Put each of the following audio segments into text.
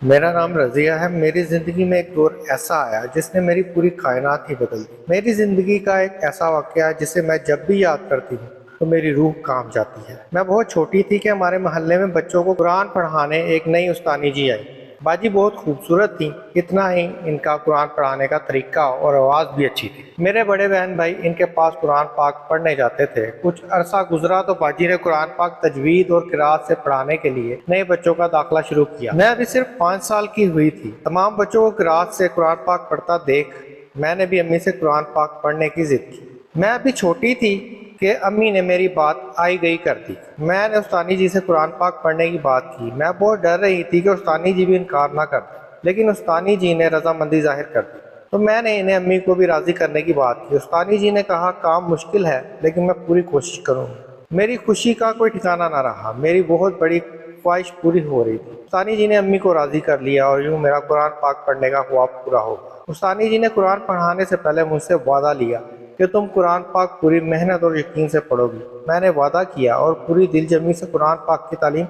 मेरा नाम रज़िया है। मेरी ज़िंदगी में एक दौर ऐसा आया जिसने मेरी पूरी कायनात ही बदल दी। मेरी ज़िंदगी का एक ऐसा वाक़या है जिसे मैं जब भी याद करती हूँ तो मेरी रूह काँप जाती है। मैं बहुत छोटी थी कि हमारे मोहल्ले में बच्चों को कुरान पढ़ाने एक नई उस्तानी जी आई। बाजी बहुत खूबसूरत थी, इतना ही इनका कुरान पढ़ाने का तरीका और आवाज़ भी अच्छी थी। मेरे बड़े बहन भाई इनके पास कुरान पाक पढ़ने जाते थे। कुछ अरसा गुजरा तो बाजी ने कुरान पाक तजवीद और किरात से पढ़ाने के लिए नए बच्चों का दाखिला शुरू किया। मैं अभी सिर्फ 5 साल की हुई थी। तमाम बच्चों को किरात से कुरान पाक पढ़ता देख मैंने भी अम्मी से कुरान पाक पढ़ने की जिद की। मैं अभी छोटी थी कि अम्मी ने मेरी बात आई गई कर दी। मैंने उस्तानी जी से कुरान पाक पढ़ने की बात की। मैं बहुत डर रही थी कि उस्तानी जी भी इनकार ना कर दें, लेकिन उस्तानी जी ने रजामंदी जाहिर कर दी। तो मैंने इन्हें अम्मी को भी राज़ी करने की बात की। उस्तानी जी ने कहा काम मुश्किल है लेकिन मैं पूरी कोशिश करूँगी। मेरी खुशी का कोई ठिकाना ना रहा। मेरी बहुत बड़ी ख्वाहिश पूरी हो रही थी। उस्तानी जी ने अम्मी को राज़ी कर लिया और यूँ मेरा कुरान पाक पढ़ने का ख्वाब पूरा हो गया। उस्तानी जी ने कुरान पढ़ाने से पहले मुझसे वादा लिया कि तुम कुरान पाक पूरी मेहनत और यकीन से पढ़ोगी। मैंने वादा किया और पूरी दिलजमी से कुरान पाक की तालीम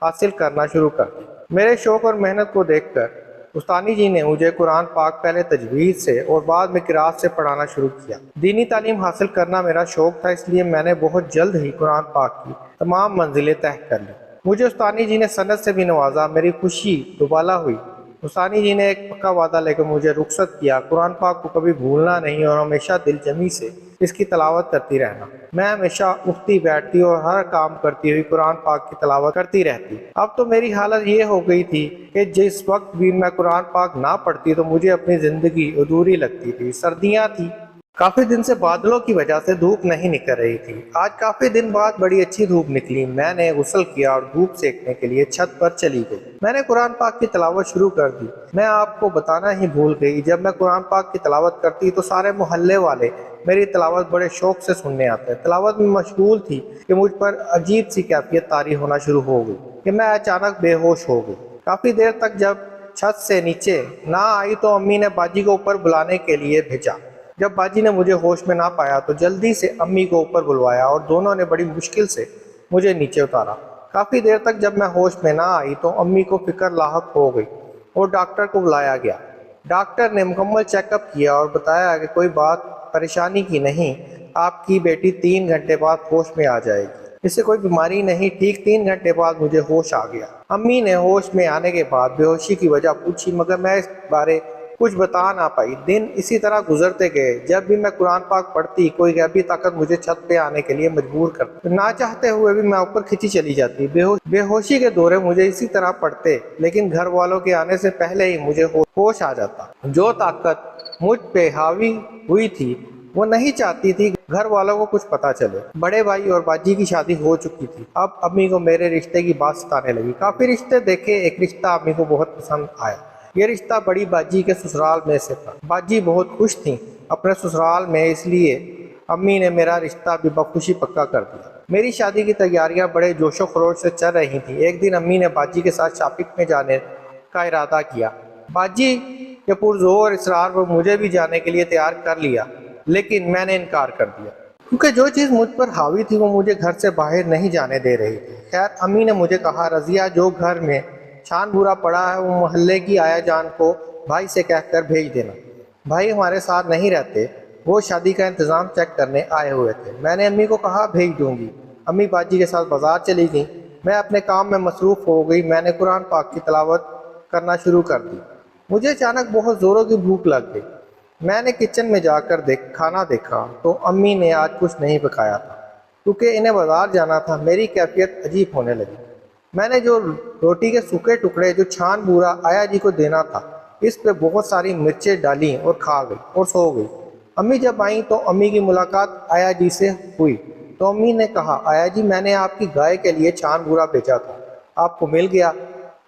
हासिल करना शुरू कर दी। मेरे शौक़ और मेहनत को देखकर उस्तानी जी ने मुझे कुरान पाक पहले तजवीज़ से और बाद में किरात से पढ़ाना शुरू किया। दीनी तालीम हासिल करना मेरा शौक़ था, इसलिए मैंने बहुत जल्द ही कुरान पाक की तमाम मंजिलें तय कर ली। मुझे उस्तानी जी ने सनद से भी नवाजा। मेरी खुशी दुबाला हुई। उस्तानी जी ने एक पक्का वादा लेकर मुझे रुखसत किया, कुरान पाक को कभी भूलना नहीं और हमेशा दिलजमी से इसकी तलावत करती रहना। मैं हमेशा उठती बैठती और हर काम करती हुई कुरान पाक की तलावत करती रहती। अब तो मेरी हालत ये हो गई थी कि जिस वक्त भी मैं कुरान पाक ना पढ़ती तो मुझे अपनी ज़िंदगी अधूरी लगती थी। सर्दियाँ थी, काफी दिन से बादलों की वजह से धूप नहीं निकल रही थी। आज काफी दिन बाद बड़ी अच्छी धूप निकली। मैंने गुस्ल किया और धूप सेकने के लिए छत पर चली गई। मैंने कुरान पाक की तलावत शुरू कर दी। मैं आपको बताना ही भूल गई, जब मैं कुरान पाक की तलावत करती तो सारे मोहल्ले वाले मेरी तलावत बड़े शौक से सुनने आते। तलावत में मशगूल थी कि मुझ पर अजीब सी कैफियत तारी होना शुरू हो गई कि मैं अचानक बेहोश हो गई। काफी देर तक जब छत से नीचे ना आई तो अम्मी ने बाजी को ऊपर बुलाने के लिए भेजा। जब बाजी ने मुझे होश में ना पाया तो जल्दी से अम्मी को ऊपर बुलवाया और दोनों ने बड़ी मुश्किल से मुझे नीचे उतारा। काफ़ी देर तक जब मैं होश में ना आई तो अम्मी को फिक्र लाहक हो गई और डॉक्टर को बुलाया गया। डॉक्टर ने मुकम्मल चेकअप किया और बताया कि कोई बात परेशानी की नहीं, आपकी बेटी 3 घंटे बाद होश में आ जाएगी, इससे कोई बीमारी नहीं। ठीक 3 घंटे बाद मुझे होश आ गया। अम्मी ने होश में आने के बाद बेहोशी की वजह पूछी, मगर मैं इस बारे कुछ बता ना पाई। दिन इसी तरह गुजरते गए। जब भी मैं कुरान पाक पढ़ती कोई गैबी ताकत मुझे छत पे आने के लिए मजबूर करती। ना चाहते हुए भी मैं ऊपर खिंची चली जाती। बेहोशी के दौरे मुझे इसी तरह पढ़ते, लेकिन घर वालों के आने से पहले ही मुझे होश आ जाता। जो ताकत मुझ पे हावी हुई थी वो नहीं चाहती थी घर वालों को कुछ पता चले। बड़े भाई और बाजी की शादी हो चुकी थी। अब अम्मी को मेरे रिश्ते की बात सताने लगी। काफी रिश्ते देखे, एक रिश्ता अम्मी को बहुत पसंद आया। ये रिश्ता बड़ी बाजी के ससुराल में से था। बाजी बहुत खुश थी अपने ससुराल में, इसलिए अम्मी ने मेरा रिश्ता भी बखुशी पक्का कर दिया। मेरी शादी की तैयारियां बड़े जोशो खरोश से चल रही थी। एक दिन अम्मी ने बाजी के साथ शॉपिंग में जाने का इरादा किया। बाजी के पुरजोर इसरार पर मुझे भी जाने के लिए तैयार कर लिया, लेकिन मैंने इनकार कर दिया क्योंकि जो चीज़ मुझ पर हावी थी वो मुझे घर से बाहर नहीं जाने दे रही थी। खैर अम्मी ने मुझे कहा, रज़िया जो घर में छान बुरा पड़ा है वो मोहल्ले की आया जान को भाई से कहकर भेज देना। भाई हमारे साथ नहीं रहते, वो शादी का इंतज़ाम चेक करने आए हुए थे। मैंने अम्मी को कहा भेज दूंगी। अम्मी बाजी के साथ बाजार चली गई। मैं अपने काम में मसरूफ़ हो गई। मैंने कुरान पाक की तिलावत करना शुरू कर दी। मुझे अचानक बहुत ज़ोरों की भूख लग गई। मैंने किचन में जाकर खाना देखा तो अम्मी ने आज कुछ नहीं पकाया था क्योंकि इन्हें बाजार जाना था। मेरी कैफियत अजीब होने लगी। मैंने जो रोटी के सूखे टुकड़े जो छान बूरा आया जी को देना था, इस पे बहुत सारी मिर्चें डाली और खा गई और सो गई। अम्मी जब आई तो अम्मी की मुलाकात आया जी से हुई तो अम्मी ने कहा, आया जी मैंने आपकी गाय के लिए छान बूरा भेजा था, आपको मिल गया?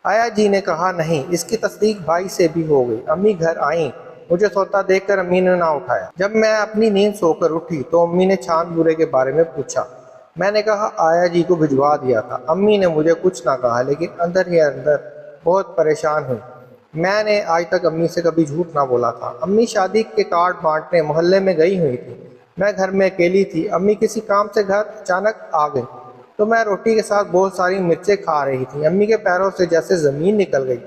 आया जी ने कहा नहीं। इसकी तस्दीक भाई से भी हो गई। अम्मी घर आई। मुझे सोता देखकर अम्मी ने ना उठाया। जब मैं अपनी नींद सोकर उठी तो अम्मी ने छान बूरे के बारे में पूछा। मैंने कहा आया जी को भिजवा दिया था। अम्मी ने मुझे कुछ ना कहा, लेकिन अंदर ही अंदर बहुत परेशान हुई। मैंने आज तक अम्मी से कभी झूठ ना बोला था। अम्मी शादी के कार्ड बांटने मोहल्ले में गई हुई थी। मैं घर में अकेली थी। अम्मी किसी काम से घर अचानक आ गई तो मैं रोटी के साथ बहुत सारी मिर्चें खा रही थी। अम्मी के पैरों से जैसे ज़मीन निकल गई।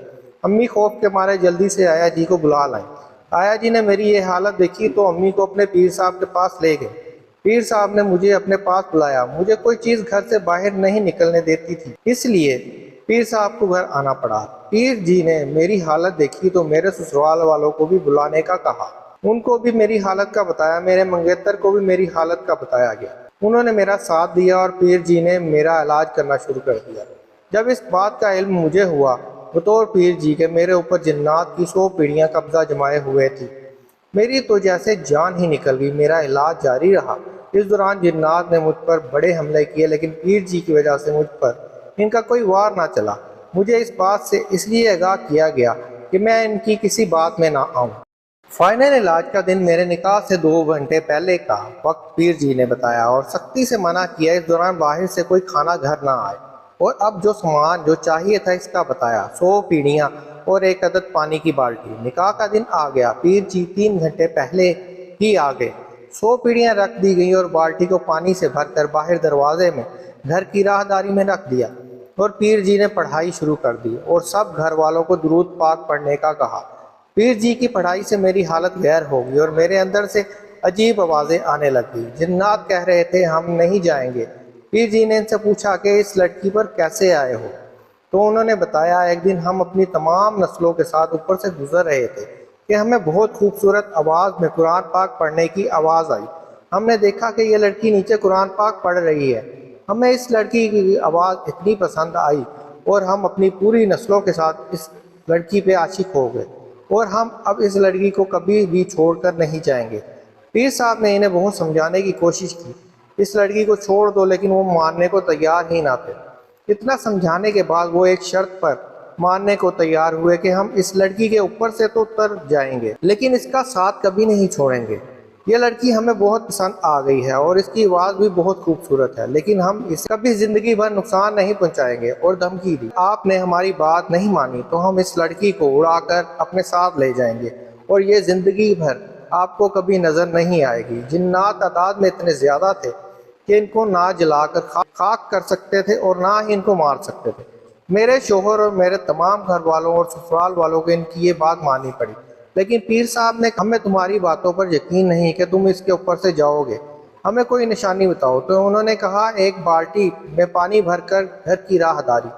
अम्मी खौफ के मारे जल्दी से आया जी को बुला लाई। आया जी ने मेरी ये हालत देखी तो अम्मी को अपने पीर साहब के पास ले गए। पीर साहब ने मुझे अपने पास बुलाया। मुझे कोई चीज़ घर से बाहर नहीं निकलने देती थी, इसलिए पीर साहब को घर आना पड़ा। पीर जी ने मेरी हालत देखी तो मेरे ससुराल वालों को भी बुलाने का कहा। उनको भी मेरी हालत का बताया, मेरे मंगेतर को भी मेरी हालत का बताया गया। उन्होंने मेरा साथ दिया और पीर जी ने मेरा इलाज करना शुरू कर दिया। जब इस बात का इल्म मुझे हुआ बतौर पीर जी के मेरे ऊपर जिन्नात की 100 पीढ़ियाँ कब्जा जमाए हुए थी। मेरी तो जैसे जान ही निकल गई। मेरा इलाज जारी रहा। इस दौरान जिन्नात ने मुझ पर बड़े हमले किए, लेकिन पीर जी की वजह से मुझ पर इनका कोई वार ना चला। मुझे इस बात से इसलिए आगाह किया गया कि मैं इनकी किसी बात में ना आऊं। फाइनल इलाज का दिन मेरे निकाह से 2 घंटे पहले का वक्त पीर जी ने बताया और सख्ती से मना किया इस दौरान बाहर से कोई खाना घर ना आए। और अब जो सामान जो चाहिए था इसका बताया, 100 पीढ़ियाँ और एक अदद पानी की बाल्टी। निकाह का दिन आ गया। पीर जी 3 घंटे पहले ही आ गए। 100 पीढ़ियाँ रख दी गई और बाल्टी को पानी से भरकर बाहर दरवाजे में घर की राहदारी में रख दिया और पीर जी ने पढ़ाई शुरू कर दी और सब घर वालों को दुरूद पाक पढ़ने का कहा। पीर जी की पढ़ाई से मेरी हालत गैर हो गई और मेरे अंदर से अजीब आवाज़ें आने लगी। जिन्नात कह रहे थे हम नहीं जाएंगे। पीर जी ने इनसे पूछा कि इस लड़की पर कैसे आए हो, तो उन्होंने बताया एक दिन हम अपनी तमाम नस्लों के साथ ऊपर से गुजर रहे थे कि हमें बहुत खूबसूरत आवाज़ में कुरान पाक पढ़ने की आवाज़ आई। हमने देखा कि यह लड़की नीचे कुरान पाक पढ़ रही है। हमें इस लड़की की आवाज़ इतनी पसंद आई और हम अपनी पूरी नस्लों के साथ इस लड़की पे आशिक हो गए और हम अब इस लड़की को कभी भी छोड़कर नहीं जाएंगे। पीर साहब ने इन्हें बहुत समझाने की कोशिश की, इस लड़की को छोड़ दो, लेकिन वो मानने को तैयार ही ना थे। इतना समझाने के बाद वो एक शर्त पर मानने को तैयार हुए कि हम इस लड़की के ऊपर से तो उतर जाएंगे, लेकिन इसका साथ कभी नहीं छोड़ेंगे। ये लड़की हमें बहुत पसंद आ गई है और इसकी आवाज़ भी बहुत खूबसूरत है, लेकिन हम इसे कभी ज़िंदगी भर नुकसान नहीं पहुंचाएंगे। और धमकी दी, आपने हमारी बात नहीं मानी तो हम इस लड़की को उड़ाकर अपने साथ ले जाएंगे और ये ज़िंदगी भर आपको कभी नज़र नहीं आएगी। जिन्नात तादाद में इतने ज़्यादा थे कि इनको ना जलाकर खाक कर सकते थे और ना ही इनको मार सकते थे। मेरे शोहर और मेरे तमाम घर वालों और ससुराल वालों को इनकी ये बात माननी पड़ी, लेकिन पीर साहब ने हमें तुम्हारी बातों पर यकीन नहीं कि तुम इसके ऊपर से जाओगे, हमें कोई निशानी बताओ। तो उन्होंने कहा एक बाल्टी में पानी भरकर घर की राहदारी,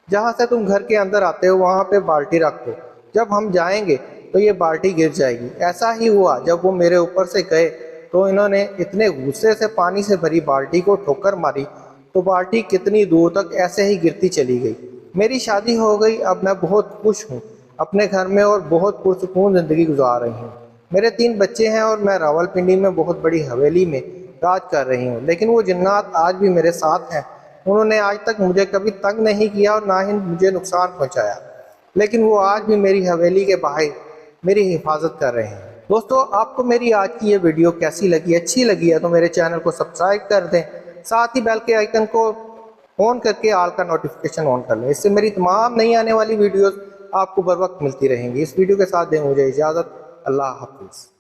जहाँ से तुम घर के अंदर आते हो वहाँ पे बाल्टी रख दो। जब हम जाएंगे तो ये बाल्टी गिर जाएगी। ऐसा ही हुआ। जब वो मेरे ऊपर से गए तो इन्होंने इतने गुस्से से पानी से भरी बाल्टी को ठोकर मारी तो बाल्टी कितनी दूर तक ऐसे ही गिरती चली गई। मेरी शादी हो गई। अब मैं बहुत खुश हूँ अपने घर में और बहुत पुरसुकून ज़िंदगी गुजार रही हूँ। मेरे 3 बच्चे हैं और मैं रावलपिंडी में बहुत बड़ी हवेली में राज कर रही हूँ, लेकिन वो जिन्नात आज भी मेरे साथ हैं। उन्होंने आज तक मुझे कभी तंग नहीं किया और ना ही मुझे नुकसान पहुँचाया, लेकिन वो आज भी मेरी हवेली के बाहर मेरी हिफाजत कर रहे हैं। दोस्तों, आपको मेरी आज की ये वीडियो कैसी लगी? अच्छी लगी है तो मेरे चैनल को सब्सक्राइब कर दें, साथ ही बेल के आइकन को ऑन करके ऑल का नोटिफिकेशन ऑन कर लें। इससे मेरी तमाम नई आने वाली वीडियोस आपको बर वक्त मिलती रहेंगी। इस वीडियो के साथ दें मुझे इजाज़त। अल्लाह हाफिज़।